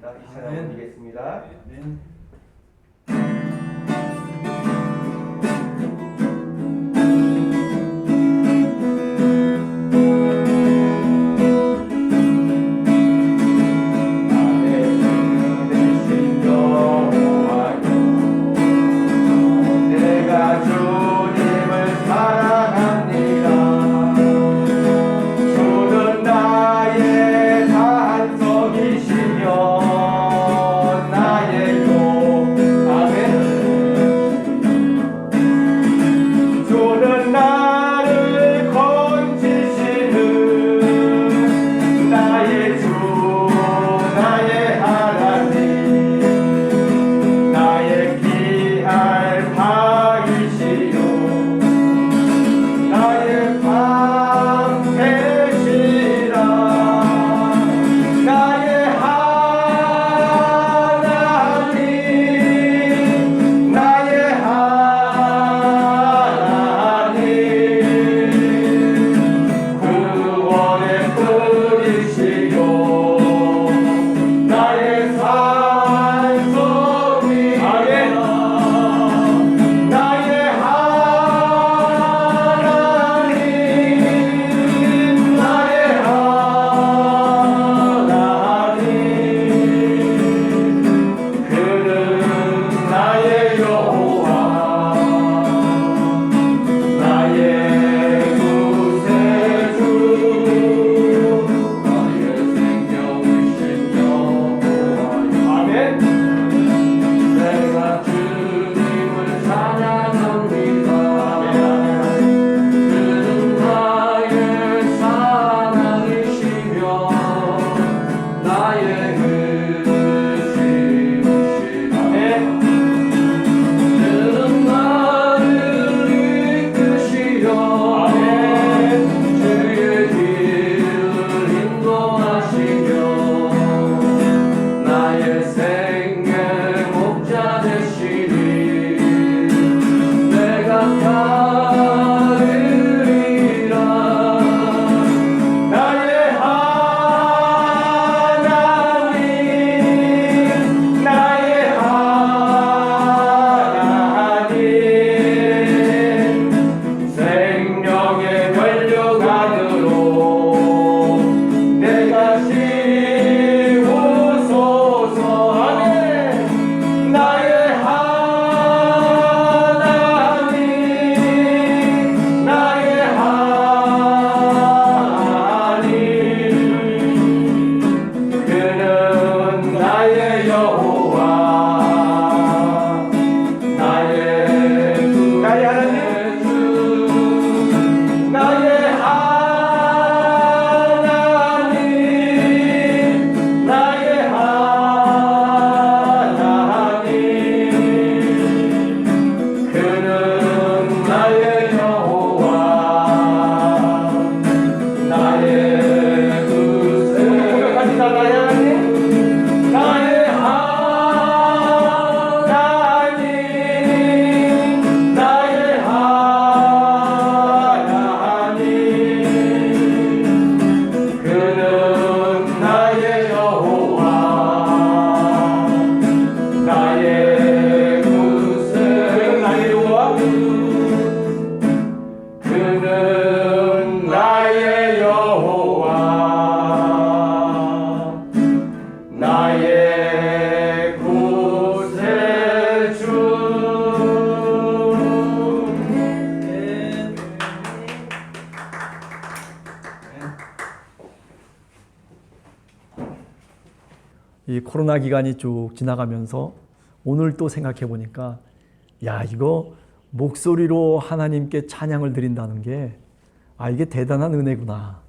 기도드립니다. 이 찬양 올리겠습니다. 이 코로나 기간이 쭉 지나가면서 오늘 또 생각해 보니까 야, 이거 목소리로 하나님께 찬양을 드린다는 게 이게 대단한 은혜구나.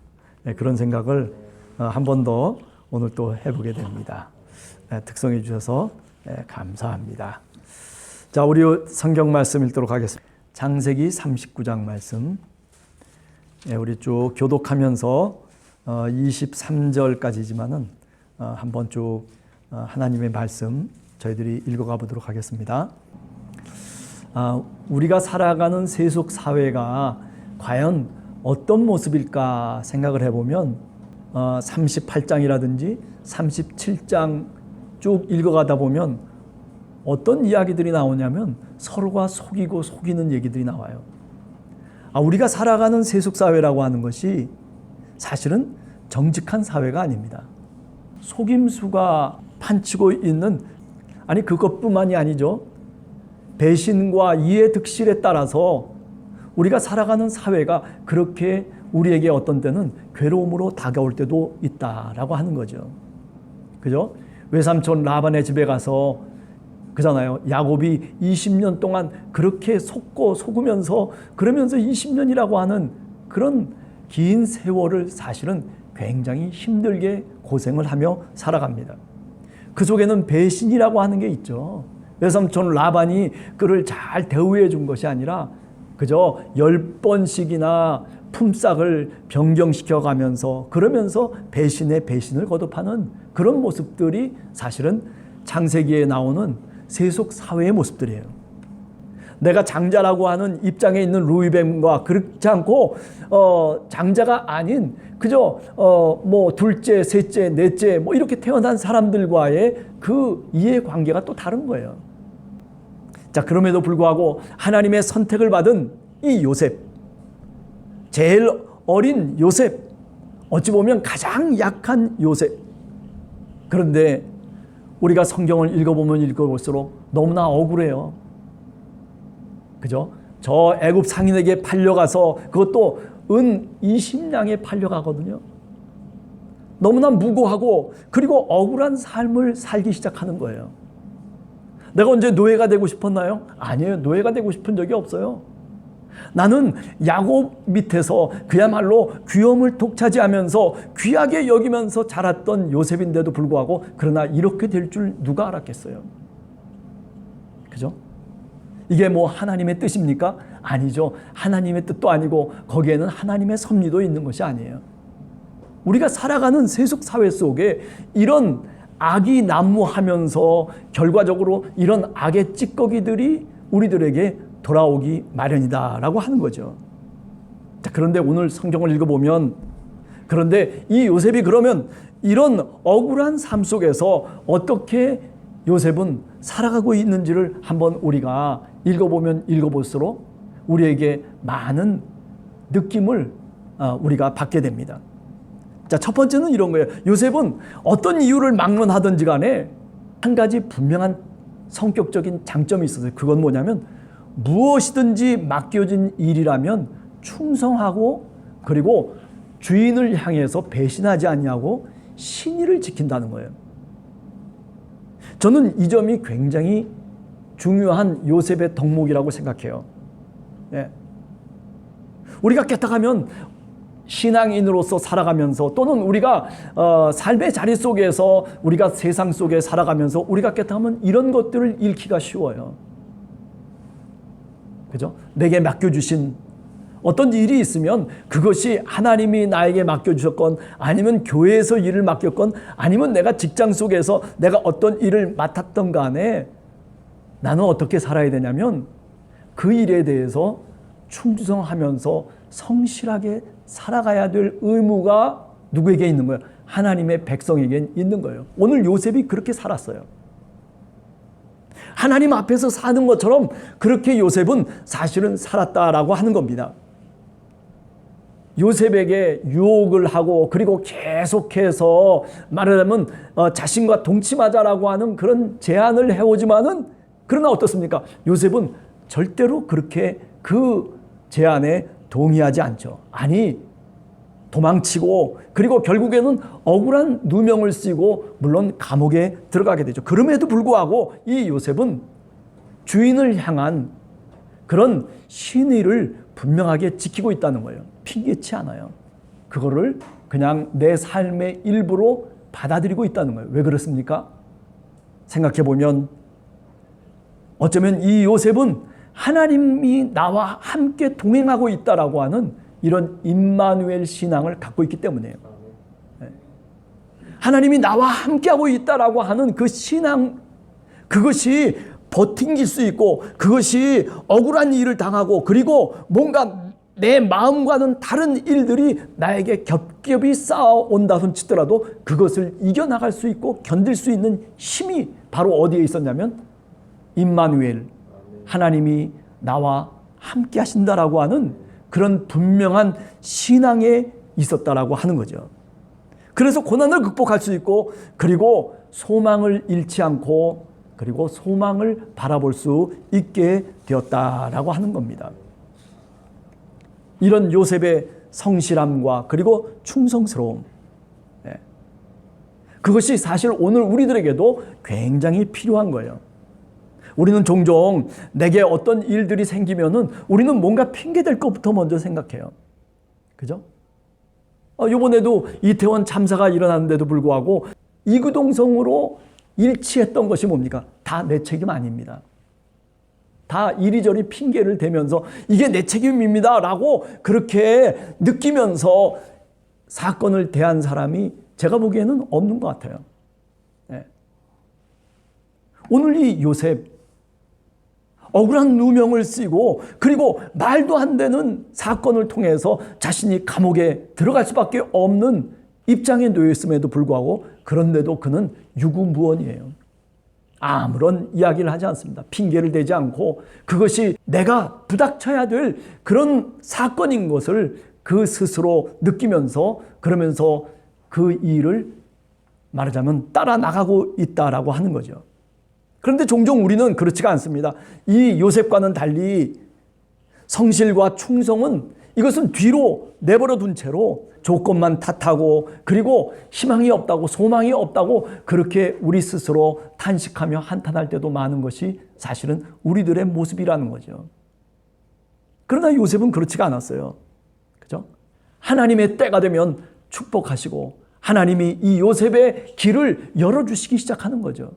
그런 생각을 한 번 더 오늘 또 해보게 됩니다. 특성해 주셔서 감사합니다. 자, 우리 성경 말씀 읽도록 하겠습니다. 창세기 39장 말씀. 우리 쭉 교독하면서 23절까지지만은 한번 쭉 하나님의 말씀 저희들이 읽어가 보도록 하겠습니다. 우리가 살아가는 세속 사회가 과연 어떤 모습일까 생각을 해보면 38장이라든지 37장 쭉 읽어가다 보면 어떤 이야기들이 나오냐면 서로가 속이고 속이는 얘기들이 나와요. 우리가 살아가는 세속사회라고 하는 것이 사실은 정직한 사회가 아닙니다. 속임수가 판치고 있는, 그것뿐만이 아니죠. 배신과 이해득실에 따라서 우리가 살아가는 사회가 그렇게 우리에게 어떤 때는 괴로움으로 다가올 때도 있다라고 하는 거죠. 그죠? 외삼촌 라반의 집에 가서 그잖아요. 야곱이 20년 동안 그렇게 속고 속으면서 그러면서 20년이라고 하는 그런 긴 세월을 사실은 굉장히 힘들게 고생을 하며 살아갑니다. 그 속에는 배신이라고 하는 게 있죠. 외삼촌 라반이 그를 잘 대우해 준 것이 아니라 그저 10번씩이나 품삯을 변경시켜 가면서 그러면서 배신의 배신을 거듭하는 그런 모습들이 사실은 창세기에 나오는 세속 사회의 모습들이에요. 내가 장자라고 하는 입장에 있는 루이벤과 그렇지 않고 장자가 아닌 그저 둘째, 셋째, 넷째 이렇게 태어난 사람들과의 그 이해관계가 또 다른 거예요. 자, 그럼에도 불구하고 하나님의 선택을 받은 이 요셉, 제일 어린 요셉, 어찌 보면 가장 약한 요셉. 그런데 우리가 성경을 읽어보면 읽어볼수록 너무나 억울해요. 그죠? 저 애굽 상인에게 팔려가서 그것도 은 20냥에 팔려가거든요. 너무나 무고하고 그리고 억울한 삶을 살기 시작하는 거예요. 내가 언제 노예가 되고 싶었나요? 아니에요. 노예가 되고 싶은 적이 없어요. 나는 야곱 밑에서 그야말로 귀염을 독차지하면서 귀하게 여기면서 자랐던 요셉인데도 불구하고 그러나 이렇게 될 줄 누가 알았겠어요? 그죠? 이게 하나님의 뜻입니까? 아니죠. 하나님의 뜻도 아니고 거기에는 하나님의 섭리도 있는 것이 아니에요. 우리가 살아가는 세속 사회 속에 이런 악이 난무하면서 결과적으로 이런 악의 찌꺼기들이 우리들에게 돌아오기 마련이다라고 하는 거죠. 자, 그런데 오늘 성경을 읽어보면 그런데 이 요셉이 그러면 이런 억울한 삶 속에서 어떻게 요셉은 살아가고 있는지를 한번 우리가 읽어보면 읽어볼수록 우리에게 많은 느낌을 우리가 받게 됩니다. 자, 첫 번째는 이런 거예요. 요셉은 어떤 이유를 막론하든지 간에 한 가지 분명한 성격적인 장점이 있었어요. 그건 뭐냐면 무엇이든지 맡겨진 일이라면 충성하고 그리고 주인을 향해서 배신하지 아니하고 신의를 지킨다는 거예요. 저는 이 점이 굉장히 중요한 요셉의 덕목이라고 생각해요. 네. 우리가 깨닫하면 신앙인으로서 살아가면서 또는 우리가 삶의 자리 속에서 우리가 세상 속에 살아가면서 우리가 깨닫하면 이런 것들을 잃기가 쉬워요. 그죠? 내게 맡겨주신 어떤 일이 있으면 그것이 하나님이 나에게 맡겨주셨건 아니면 교회에서 일을 맡겼건 아니면 내가 직장 속에서 내가 어떤 일을 맡았던 간에 나는 어떻게 살아야 되냐면 그 일에 대해서 충성하면서 성실하게 살아가야 될 의무가 누구에게 있는 거예요? 하나님의 백성에게 있는 거예요. 오늘 요셉이 그렇게 살았어요. 하나님 앞에서 사는 것처럼 그렇게 요셉은 사실은 살았다라고 하는 겁니다. 요셉에게 유혹을 하고 그리고 계속해서 말하자면 자신과 동침하자라고 하는 그런 제안을 해오지만은 그러나 어떻습니까? 요셉은 절대로 그렇게 그 제안에 동의하지 않죠. 아니 도망치고 그리고 결국에는 억울한 누명을 쓰고 물론 감옥에 들어가게 되죠. 그럼에도 불구하고 이 요셉은 주인을 향한 그런 신의를 분명하게 지키고 있다는 거예요. 핑계치 않아요. 그거를 그냥 내 삶의 일부로 받아들이고 있다는 거예요. 왜 그렇습니까? 생각해 보면 어쩌면 이 요셉은 하나님이 나와 함께 동행하고 있다라고 하는 이런 임마누엘 신앙을 갖고 있기 때문이에요. 하나님이 나와 함께하고 있다라고 하는 그 신앙, 그것이 버팅길 수 있고 그것이 억울한 일을 당하고 그리고 뭔가 내 마음과는 다른 일들이 나에게 겹겹이 쌓아온다 손치더라도 그것을 이겨나갈 수 있고 견딜 수 있는 힘이 바로 어디에 있었냐면 임마누엘, 하나님이 나와 함께 하신다라고 하는 그런 분명한 신앙에 있었다라고 하는 거죠. 그래서 고난을 극복할 수 있고 그리고 소망을 잃지 않고 그리고 소망을 바라볼 수 있게 되었다라고 하는 겁니다. 이런 요셉의 성실함과 그리고 충성스러움, 그것이 사실 오늘 우리들에게도 굉장히 필요한 거예요. 우리는 종종 내게 어떤 일들이 생기면은 우리는 뭔가 핑계댈 것부터 먼저 생각해요. 그죠? 이번에도 이태원 참사가 일어났는데도 불구하고 이구동성으로 일치했던 것이 뭡니까? 다 내 책임 아닙니다. 다 이리저리 핑계를 대면서 이게 내 책임입니다 라고 그렇게 느끼면서 사건을 대한 사람이 제가 보기에는 없는 것 같아요. 네. 오늘 이 요셉 억울한 누명을 쓰고 그리고 말도 안 되는 사건을 통해서 자신이 감옥에 들어갈 수밖에 없는 입장에 놓여 있음에도 불구하고 그런데도 그는 유구무원이에요. 아무런 이야기를 하지 않습니다. 핑계를 대지 않고 그것이 내가 부닥쳐야 될 그런 사건인 것을 그 스스로 느끼면서 그러면서 그 일을 말하자면 따라 나가고 있다라고 하는 거죠. 그런데 종종 우리는 그렇지가 않습니다. 이 요셉과는 달리 성실과 충성은 이것은 뒤로 내버려 둔 채로 조건만 탓하고 그리고 희망이 없다고 소망이 없다고 그렇게 우리 스스로 탄식하며 한탄할 때도 많은 것이 사실은 우리들의 모습이라는 거죠. 그러나 요셉은 그렇지가 않았어요. 그죠? 하나님의 때가 되면 축복하시고 하나님이 이 요셉의 길을 열어주시기 시작하는 거죠.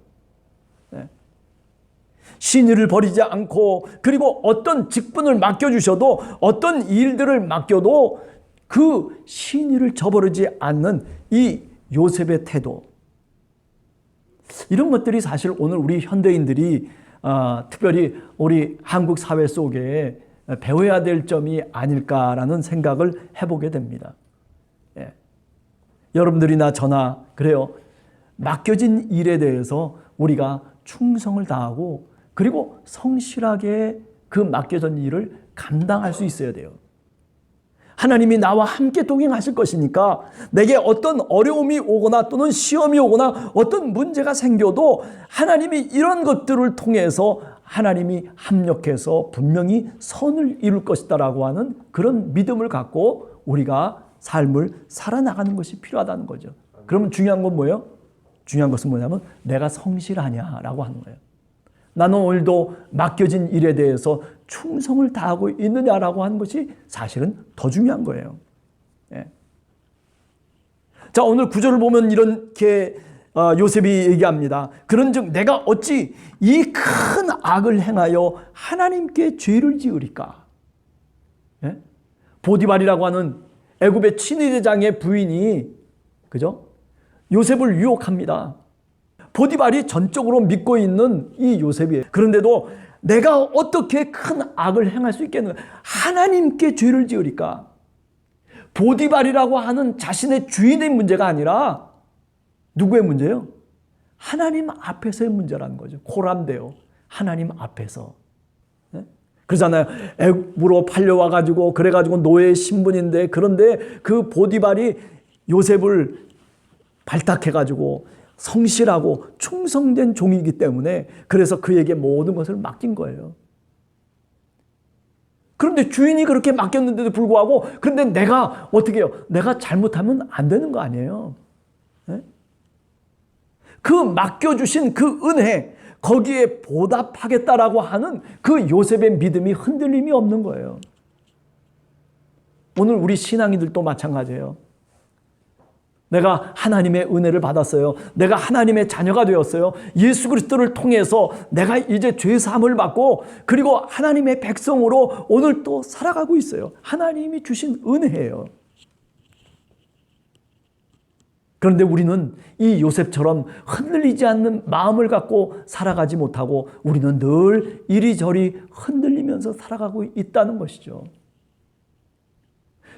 신의를 버리지 않고 그리고 어떤 직분을 맡겨주셔도 어떤 일들을 맡겨도 그 신의를 저버리지 않는 이 요셉의 태도, 이런 것들이 사실 오늘 우리 현대인들이 특별히 우리 한국 사회 속에 배워야 될 점이 아닐까라는 생각을 해보게 됩니다. 예. 여러분들이나 저나 그래요. 맡겨진 일에 대해서 우리가 충성을 다하고 그리고 성실하게 그 맡겨진 일을 감당할 수 있어야 돼요. 하나님이 나와 함께 동행하실 것이니까 내게 어떤 어려움이 오거나 또는 시험이 오거나 어떤 문제가 생겨도 하나님이 이런 것들을 통해서 하나님이 합력해서 분명히 선을 이룰 것이다라고 하는 그런 믿음을 갖고 우리가 삶을 살아나가는 것이 필요하다는 거죠. 그러면 중요한 건 뭐예요? 중요한 것은 뭐냐면 내가 성실하냐라고 하는 거예요. 나는 오늘도 맡겨진 일에 대해서 충성을 다하고 있느냐라고 하는 것이 사실은 더 중요한 거예요. 예. 자, 오늘 구절을 보면 이렇게 요셉이 얘기합니다. 그런즉 내가 어찌 이 큰 악을 행하여 하나님께 죄를 지으리까? 예? 보디발이라고 하는 애굽의 친위대장의 부인이 그죠? 요셉을 유혹합니다. 보디발이 전적으로 믿고 있는 이 요셉이에요. 그런데도 내가 어떻게 큰 악을 행할 수 있겠는가? 하나님께 죄를 지으리까? 보디발이라고 하는 자신의 주인의 문제가 아니라 누구의 문제예요? 하나님 앞에서의 문제라는 거죠. 코람데오. 하나님 앞에서. 네? 그러잖아요. 애굽으로 팔려와가지고 그래가지고 노예 신분인데 그런데 그 보디발이 요셉을 발탁해가지고 성실하고 충성된 종이기 때문에 그래서 그에게 모든 것을 맡긴 거예요. 그런데 주인이 그렇게 맡겼는데도 불구하고 그런데 내가 어떻게 해요? 내가 잘못하면 안 되는 거 아니에요. 네? 그 맡겨주신 그 은혜 거기에 보답하겠다라고 하는 그 요셉의 믿음이 흔들림이 없는 거예요. 오늘 우리 신앙인들도 마찬가지예요. 내가 하나님의 은혜를 받았어요. 내가 하나님의 자녀가 되었어요. 예수 그리스도를 통해서 내가 이제 죄 사함을 받고 그리고 하나님의 백성으로 오늘 또 살아가고 있어요. 하나님이 주신 은혜예요. 그런데 우리는 이 요셉처럼 흔들리지 않는 마음을 갖고 살아가지 못하고 우리는 늘 이리저리 흔들리면서 살아가고 있다는 것이죠.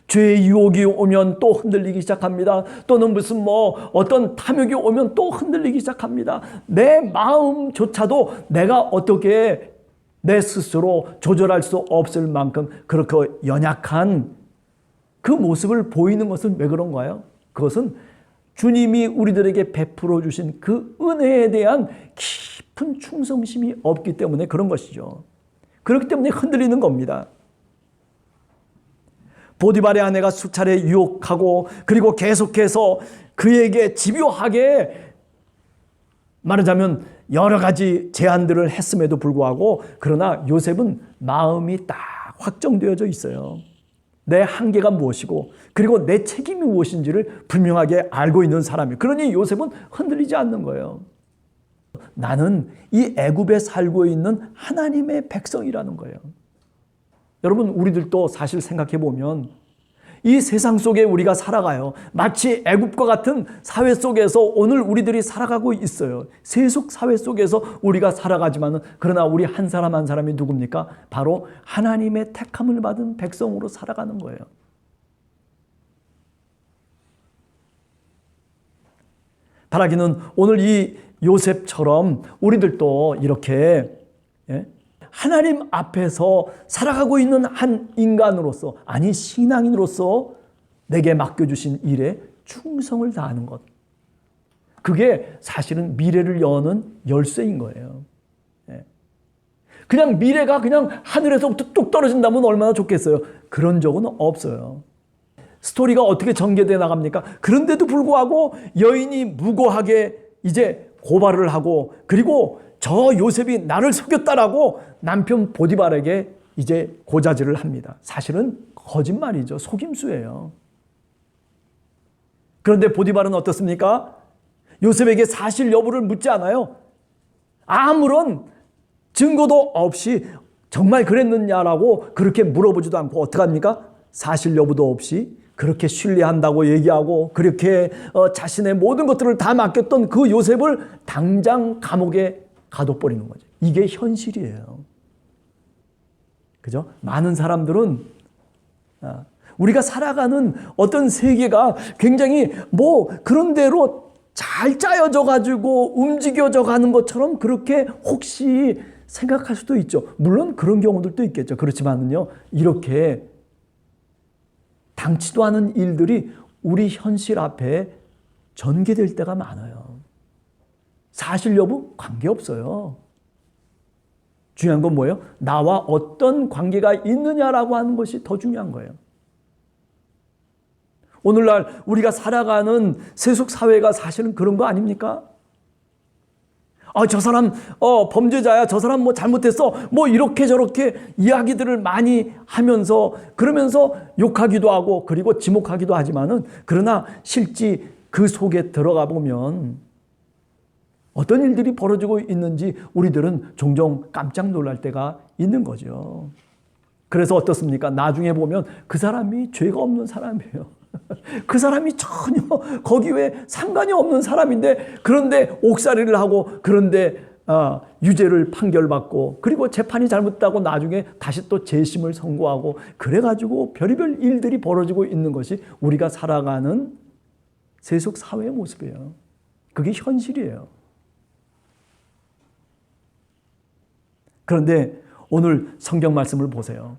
죄의 유혹이 오면 또 흔들리기 시작합니다. 또는 무슨 어떤 탐욕이 오면 또 흔들리기 시작합니다. 내 마음조차도 내가 어떻게 내 스스로 조절할 수 없을 만큼 그렇게 연약한 그 모습을 보이는 것은 왜 그런가요? 그것은 주님이 우리들에게 베풀어 주신 그 은혜에 대한 깊은 충성심이 없기 때문에 그런 것이죠. 그렇기 때문에 흔들리는 겁니다. 보디발의 아내가 수차례 유혹하고 그리고 계속해서 그에게 집요하게 말하자면 여러 가지 제안들을 했음에도 불구하고 그러나 요셉은 마음이 딱 확정되어져 있어요. 내 한계가 무엇이고 그리고 내 책임이 무엇인지를 분명하게 알고 있는 사람이에요. 그러니 요셉은 흔들리지 않는 거예요. 나는 이 애굽에 살고 있는 하나님의 백성이라는 거예요. 여러분, 우리들도 사실 생각해 보면 이 세상 속에 우리가 살아가요. 마치 애굽과 같은 사회 속에서 오늘 우리들이 살아가고 있어요. 세속 사회 속에서 우리가 살아가지만은 그러나 우리 한 사람 한 사람이 누굽니까? 바로 하나님의 택함을 받은 백성으로 살아가는 거예요. 바라기는 오늘 이 요셉처럼 우리들도 이렇게 하나님 앞에서 살아가고 있는 한 인간으로서, 아니 신앙인으로서 내게 맡겨주신 일에 충성을 다하는 것. 그게 사실은 미래를 여는 열쇠인 거예요. 그냥 미래가 그냥 하늘에서부터 뚝 떨어진다면 얼마나 좋겠어요. 그런 적은 없어요. 스토리가 어떻게 전개되어 나갑니까? 그런데도 불구하고 여인이 무고하게 이제 고발을 하고 그리고 저 요셉이 나를 속였다라고 남편 보디발에게 이제 고자질을 합니다. 사실은 거짓말이죠. 속임수예요. 그런데 보디발은 어떻습니까? 요셉에게 사실 여부를 묻지 않아요. 아무런 증거도 없이 정말 그랬느냐라고 그렇게 물어보지도 않고 어떡합니까? 사실 여부도 없이 그렇게 신뢰한다고 얘기하고 그렇게 자신의 모든 것들을 다 맡겼던 그 요셉을 당장 감옥에 가둬버리는 거죠. 이게 현실이에요. 그죠? 많은 사람들은 우리가 살아가는 어떤 세계가 굉장히 그런 대로 잘 짜여져 가지고 움직여져 가는 것처럼 그렇게 혹시 생각할 수도 있죠. 물론 그런 경우들도 있겠죠. 그렇지만은요, 이렇게 당치도 않은 일들이 우리 현실 앞에 전개될 때가 많아요. 사실 여부 관계없어요. 중요한 건 뭐예요? 나와 어떤 관계가 있느냐라고 하는 것이 더 중요한 거예요. 오늘날 우리가 살아가는 세속 사회가 사실은 그런 거 아닙니까? 저 사람 범죄자야, 저 사람 잘못했어, 이렇게 저렇게 이야기들을 많이 하면서 그러면서 욕하기도 하고 그리고 지목하기도 하지만은 그러나 실제 그 속에 들어가 보면 어떤 일들이 벌어지고 있는지 우리들은 종종 깜짝 놀랄 때가 있는 거죠. 그래서 어떻습니까? 나중에 보면 그 사람이 죄가 없는 사람이에요. 그 사람이 전혀 거기에 상관이 없는 사람인데 그런데 옥살이를 하고 그런데 유죄를 판결받고 그리고 재판이 잘못됐다고 나중에 다시 또 재심을 선고하고 그래가지고 별의별 일들이 벌어지고 있는 것이 우리가 살아가는 세속 사회의 모습이에요. 그게 현실이에요. 그런데 오늘 성경 말씀을 보세요.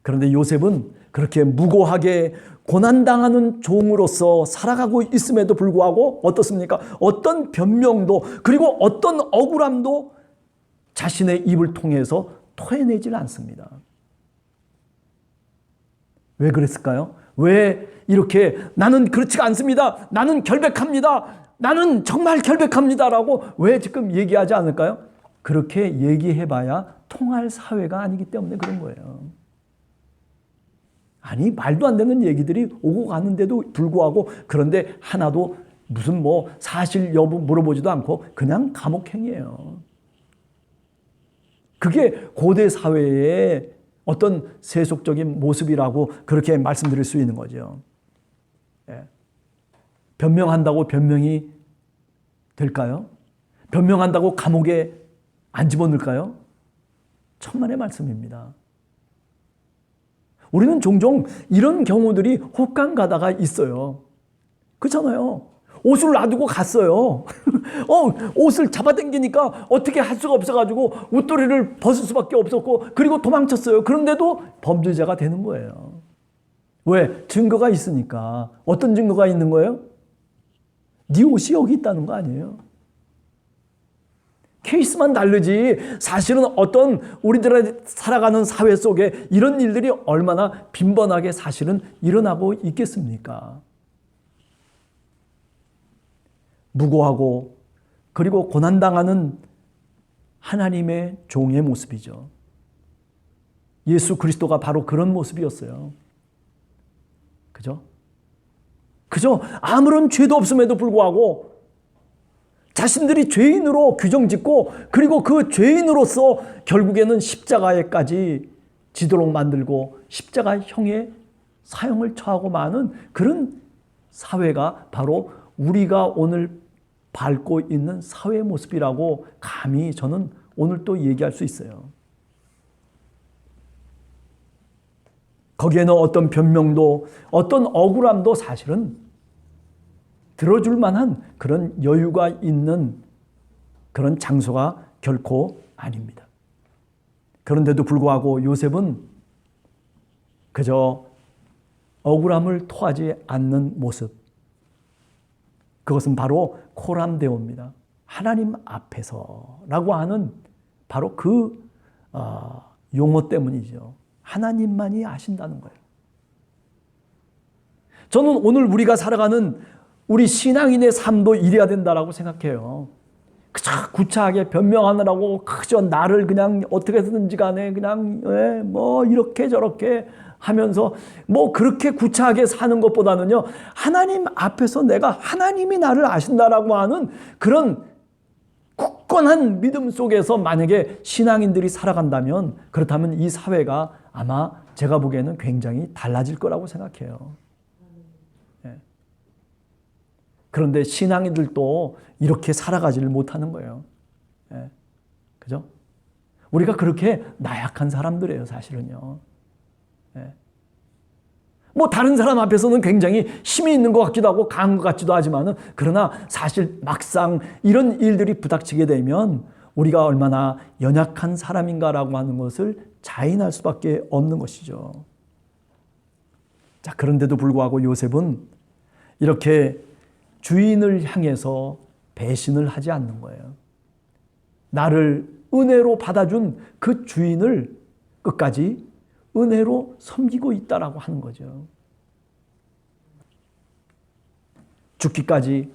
그런데 요셉은 그렇게 무고하게 고난당하는 종으로서 살아가고 있음에도 불구하고 어떻습니까? 어떤 변명도 그리고 어떤 억울함도 자신의 입을 통해서 토해내질 않습니다. 왜 그랬을까요? 왜 이렇게 나는 그렇지가 않습니다. 나는 결백합니다. 나는 정말 결백합니다라고 왜 지금 얘기하지 않을까요? 그렇게 얘기해봐야 통할 사회가 아니기 때문에 그런 거예요. 아니 말도 안 되는 얘기들이 오고 가는데도 불구하고 그런데 하나도 무슨 사실 여부 물어보지도 않고 그냥 감옥행이에요. 그게 고대 사회의 어떤 세속적인 모습이라고 그렇게 말씀드릴 수 있는 거죠. 변명한다고 변명이 될까요? 변명한다고 감옥에 안 집어넣을까요? 천만의 말씀입니다. 우리는 종종 이런 경우들이 혹간 가다가 있어요. 그렇잖아요. 옷을 놔두고 갔어요. 옷을 잡아당기니까 어떻게 할 수가 없어가지고 웃도리를 벗을 수밖에 없었고, 그리고 도망쳤어요. 그런데도 범죄자가 되는 거예요. 왜? 증거가 있으니까. 어떤 증거가 있는 거예요? 네 옷이 여기 있다는 거 아니에요? 케이스만 다르지 사실은 어떤 우리들의 살아가는 사회 속에 이런 일들이 얼마나 빈번하게 사실은 일어나고 있겠습니까? 무고하고 그리고 고난당하는 하나님의 종의 모습이죠. 예수 그리스도가 바로 그런 모습이었어요. 그죠? 아무런 죄도 없음에도 불구하고 자신들이 죄인으로 규정짓고, 그리고 그 죄인으로서 결국에는 십자가에까지 지도록 만들고 십자가형의 사형을 처하고 마는 그런 사회가 바로 우리가 오늘 밟고 있는 사회의 모습이라고 감히 저는 오늘 또 얘기할 수 있어요. 거기에는 어떤 변명도 어떤 억울함도 사실은 들어줄 만한 그런 여유가 있는 그런 장소가 결코 아닙니다. 그런데도 불구하고 요셉은 그저 억울함을 토하지 않는 모습, 그것은 바로 코람데오입니다. 하나님 앞에서라고 하는 바로 그 용어 때문이죠. 하나님만이 아신다는 거예요. 저는 오늘 우리가 살아가는 우리 신앙인의 삶도 이래야 된다라고 생각해요. 그저 구차하게 변명하느라고 그저 나를 그냥 어떻게든지 간에 그냥 뭐 이렇게 저렇게 하면서 뭐 그렇게 구차하게 사는 것보다는요, 하나님 앞에서 내가 하나님이 나를 아신다라고 하는 그런 굳건한 믿음 속에서 만약에 신앙인들이 살아간다면, 그렇다면 이 사회가 아마 제가 보기에는 굉장히 달라질 거라고 생각해요. 그런데 신앙인들도 이렇게 살아가지를 못하는 거예요. 그죠? 우리가 그렇게 나약한 사람들이에요, 사실은요. 뭐 다른 사람 앞에서는 굉장히 힘이 있는 것 같기도 하고 강한 것 같기도 하지만은, 그러나 사실 막상 이런 일들이 부닥치게 되면 우리가 얼마나 연약한 사람인가라고 하는 것을 자인할 수밖에 없는 것이죠. 자, 그런데도 불구하고 요셉은 이렇게 주인을 향해서 배신을 하지 않는 거예요. 나를 은혜로 받아준 그 주인을 끝까지 은혜로 섬기고 있다라고 하는 거죠. 죽기까지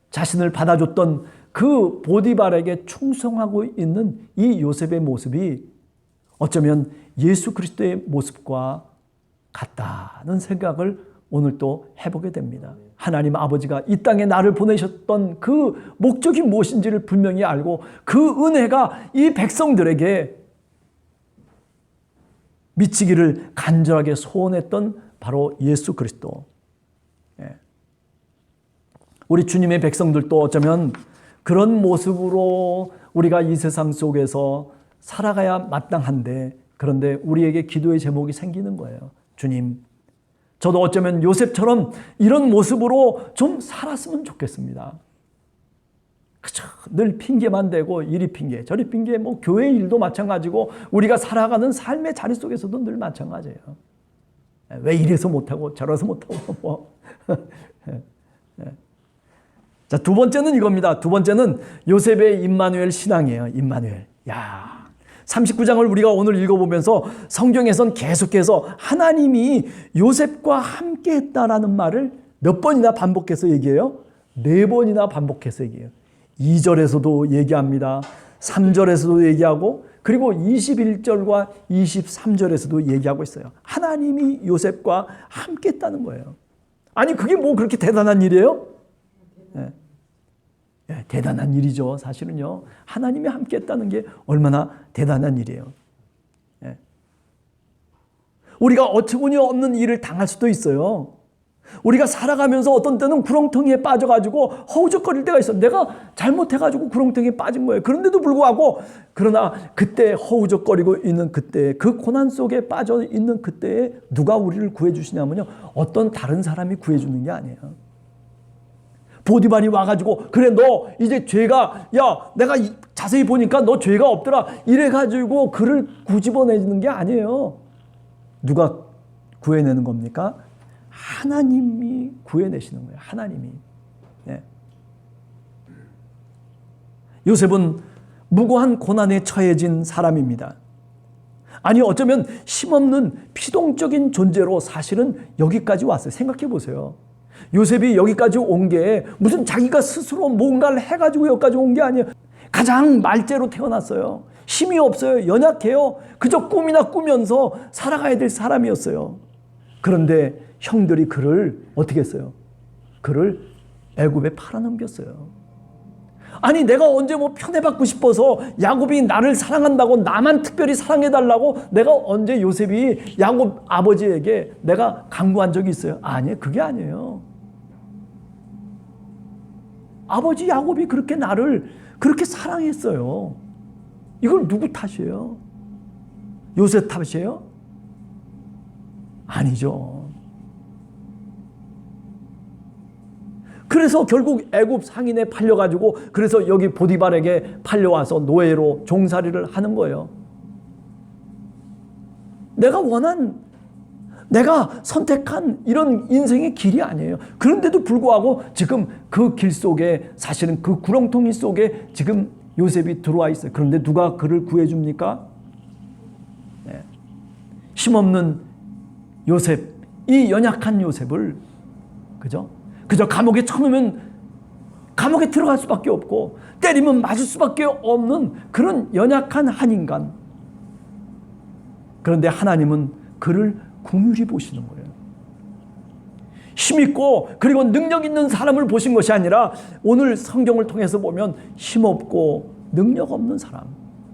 자신을 받아줬던 그 보디발에게 충성하고 있는 이 요셉의 모습이 어쩌면 예수 그리스도의 모습과 같다는 생각을 오늘 또 해보게 됩니다. 하나님 아버지가 이 땅에 나를 보내셨던 그 목적이 무엇인지를 분명히 알고 그 은혜가 이 백성들에게 미치기를 간절하게 소원했던 바로 예수 그리스도. 우리 주님의 백성들도 어쩌면 그런 모습으로 우리가 이 세상 속에서 살아가야 마땅한데, 그런데 우리에게 기도의 제목이 생기는 거예요. 주님, 저도 어쩌면 요셉처럼 이런 모습으로 좀 살았으면 좋겠습니다. 그쵸? 늘 핑계만 대고 이리 핑계 저리 핑계, 뭐 교회 일도 마찬가지고 우리가 살아가는 삶의 자리 속에서도 늘 마찬가지예요. 왜 이래서 못하고 저래서 못하고 뭐. 자, 두 번째는 이겁니다. 두 번째는 요셉의 임마누엘 신앙이에요. 임마누엘. 야, 39장을 우리가 오늘 읽어보면서 성경에선 계속해서 하나님이 요셉과 함께 했다라는 말을 몇 번이나 반복해서 얘기해요? 4번이나 반복해서 얘기해요. 2절에서도 얘기합니다. 3절에서도 얘기하고, 그리고 21절과 23절에서도 얘기하고 있어요. 하나님이 요셉과 함께 했다는 거예요. 아니, 그게 뭐 그렇게 대단한 일이에요? 대단한 일이죠. 사실은요, 하나님이 함께 했다는 게 얼마나 대단한 일이에요. 우리가 어처구니 없는 일을 당할 수도 있어요. 우리가 살아가면서 어떤 때는 구렁텅이에 빠져가지고 허우적거릴 때가 있어. 내가 잘못해가지고 구렁텅이에 빠진 거예요. 그런데도 불구하고 그러나 그때 허우적거리고 있는 그때 그 고난 속에 빠져 있는 그때에 누가 우리를 구해주시냐면요. 어떤 다른 사람이 구해주는 게 아니에요. 보디발이 와가지고 그래 너 이제 죄가 야 내가 자세히 보니까 너 죄가 없더라 이래가지고 그를 구집어내는 게 아니에요. 누가 구해내는 겁니까? 하나님이 구해내시는 거예요. 하나님이. 네. 요셉은 무고한 고난에 처해진 사람입니다. 아니 어쩌면 힘없는 피동적인 존재로 사실은 여기까지 왔어요. 생각해 보세요. 요셉이 여기까지 온 게 무슨 자기가 스스로 뭔가를 해가지고 여기까지 온 게 아니에요. 가장 말재로 태어났어요. 힘이 없어요. 연약해요. 그저 꿈이나 꾸면서 살아가야 될 사람이었어요. 그런데 형들이 그를 어떻게 했어요? 그를 애굽에 팔아넘겼어요. 아니 내가 언제 뭐 편애받고 싶어서 야곱이 나를 사랑한다고 나만 특별히 사랑해달라고 내가 언제 요셉이 야곱 아버지에게 내가 강구한 적이 있어요? 아니에요. 그게 아니에요. 아버지 야곱이 그렇게 나를 그렇게 사랑했어요. 이걸 누구 탓이에요? 요셉 탓이에요? 아니죠. 그래서 결국 애굽 상인에 팔려가지고 그래서 여기 보디발에게 팔려와서 노예로 종살이를 하는 거예요. 내가 선택한 이런 인생의 길이 아니에요. 그런데도 불구하고 지금 그 길 속에 사실은 그 구렁텅이 속에 지금 요셉이 들어와 있어요. 그런데 누가 그를 구해줍니까? 네. 힘없는 요셉, 이 연약한 요셉을 그저 감옥에 쳐놓으면 감옥에 들어갈 수밖에 없고 때리면 맞을 수밖에 없는 그런 연약한 한 인간. 그런데 하나님은 그를 긍휼히 보시는 거예요. 힘있고 그리고 능력 있는 사람을 보신 것이 아니라 오늘 성경을 통해서 보면 힘없고 능력 없는 사람,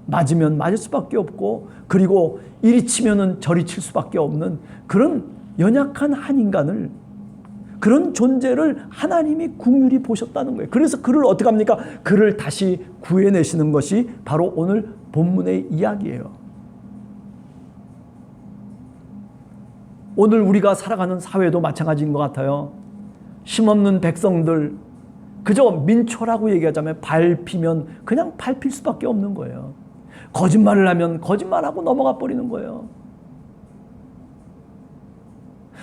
맞으면 맞을 수밖에 없고 그리고 이리 치면은 저리 칠 수밖에 없는 그런 연약한 한 인간을, 그런 존재를 하나님이 긍휼히 보셨다는 거예요. 그래서 그를 어떻게 합니까? 그를 다시 구해내시는 것이 바로 오늘 본문의 이야기예요. 오늘 우리가 살아가는 사회도 마찬가지인 것 같아요. 힘없는 백성들, 그저 민초라고 얘기하자면 밟히면 그냥 밟힐 수밖에 없는 거예요. 거짓말을 하면 거짓말하고 넘어가 버리는 거예요.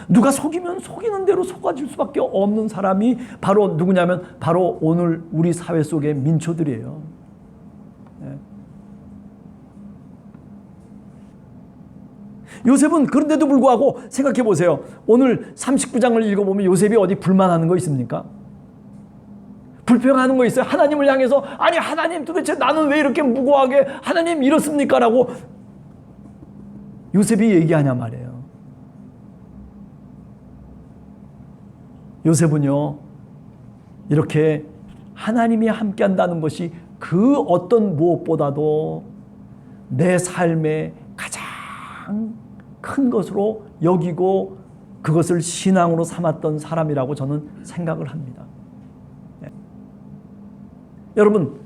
누가 속이면 속이는 대로 속아줄 수밖에 없는 사람이 바로 누구냐면 바로 오늘 우리 사회 속의 민초들이에요. 네. 요셉은 그런데도 불구하고 생각해 보세요. 오늘 39장을 읽어보면 요셉이 어디 불만하는 거 있습니까? 불평하는 거 있어요? 하나님을 향해서 아니 하나님 도대체 나는 왜 이렇게 무고하게 하나님 이렇습니까? 라고 요셉이 얘기하냐 말이에요. 요셉은요 이렇게 하나님이 함께 한다는 것이 그 어떤 무엇보다도 내 삶의 가장 큰 것으로 여기고 그것을 신앙으로 삼았던 사람이라고 저는 생각을 합니다. 네. 여러분,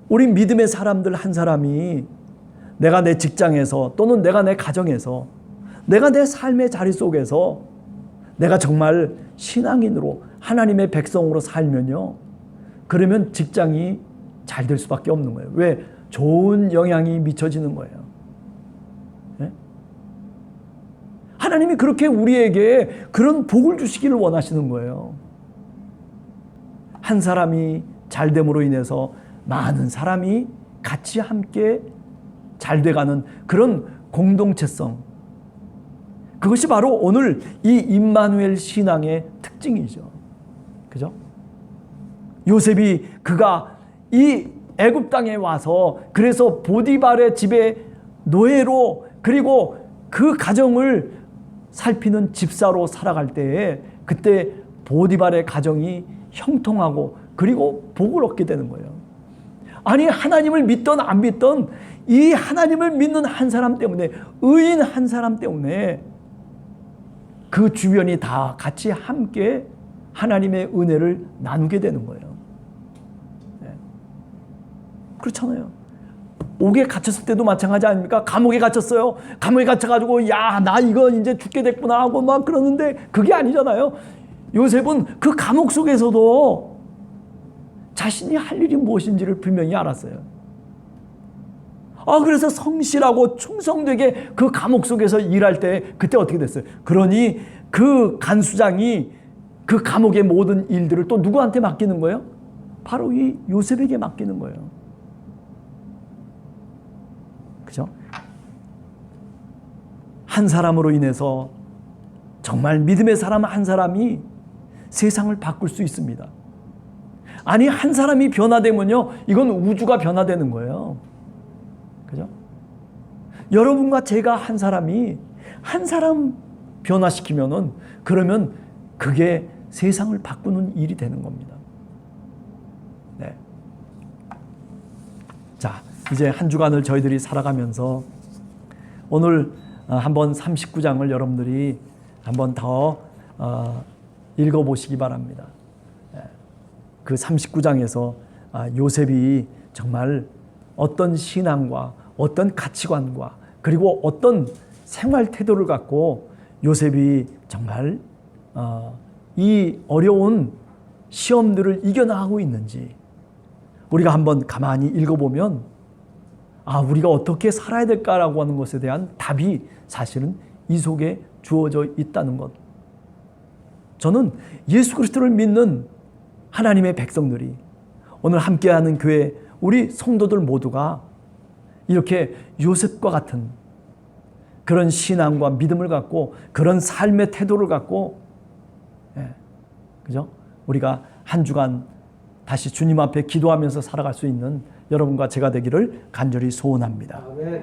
우리 믿음의 사람들 한 사람이 내가 내 직장에서 또는 내가 내 가정에서 내가 내 삶의 자리 속에서 내가 정말 신앙인으로 하나님의 백성으로 살면요, 그러면 직장이 잘 될 수밖에 없는 거예요. 왜? 좋은 영향이 미쳐지는 거예요. 네? 하나님이 그렇게 우리에게 그런 복을 주시기를 원하시는 거예요. 한 사람이 잘 됨으로 인해서 많은 사람이 같이 함께 잘 돼가는 그런 공동체성, 그것이 바로 오늘 이 임마누엘 신앙의 특징이죠. 그죠? 요셉이 그가 이 애굽 땅에 와서 그래서 보디발의 집에 노예로 그리고 그 가정을 살피는 집사로 살아갈 때에 그때 보디발의 가정이 형통하고 그리고 복을 얻게 되는 거예요. 아니 하나님을 믿던 안 믿던 이 하나님을 믿는 한 사람 때문에, 의인 한 사람 때문에 그 주변이 다 같이 함께 하나님의 은혜를 나누게 되는 거예요. 네. 그렇잖아요. 옥에 갇혔을 때도 마찬가지 아닙니까? 감옥에 갇혔어요. 감옥에 갇혀가지고 야, 나 이거 이제 죽게 됐구나 하고 막 그러는데 그게 아니잖아요. 요셉은 그 감옥 속에서도 자신이 할 일이 무엇인지를 분명히 알았어요. 그래서 성실하고 충성되게 그 감옥 속에서 일할 때 그때 어떻게 됐어요? 그러니 그 간수장이 그 감옥의 모든 일들을 또 누구한테 맡기는 거예요? 바로 이 요셉에게 맡기는 거예요. 그죠? 한 사람으로 인해서 정말 믿음의 사람 한 사람이 세상을 바꿀 수 있습니다. 아니, 한 사람이 변화되면요, 이건 우주가 변화되는 거예요. 그죠? 여러분과 제가 한 사람이 한 사람 변화시키면은 그러면 그게 세상을 바꾸는 일이 되는 겁니다. 네. 자, 이제 한 주간을 저희들이 살아가면서 오늘 한번 39장을 여러분들이 한번 더 읽어보시기 바랍니다. 그 39장에서 요셉이 정말 어떤 신앙과 어떤 가치관과 그리고 어떤 생활 태도를 갖고 요셉이 정말 이 어려운 시험들을 이겨나가고 있는지 우리가 한번 가만히 읽어보면 우리가 어떻게 살아야 될까라고 하는 것에 대한 답이 사실은 이 속에 주어져 있다는 것. 저는 예수 그리스도를 믿는 하나님의 백성들이 오늘 함께하는 교회 우리 성도들 모두가 이렇게 요셉과 같은 그런 신앙과 믿음을 갖고 그런 삶의 태도를 갖고 그죠? 우리가 한 주간 다시 주님 앞에 기도하면서 살아갈 수 있는 여러분과 제가 되기를 간절히 소원합니다. 아멘.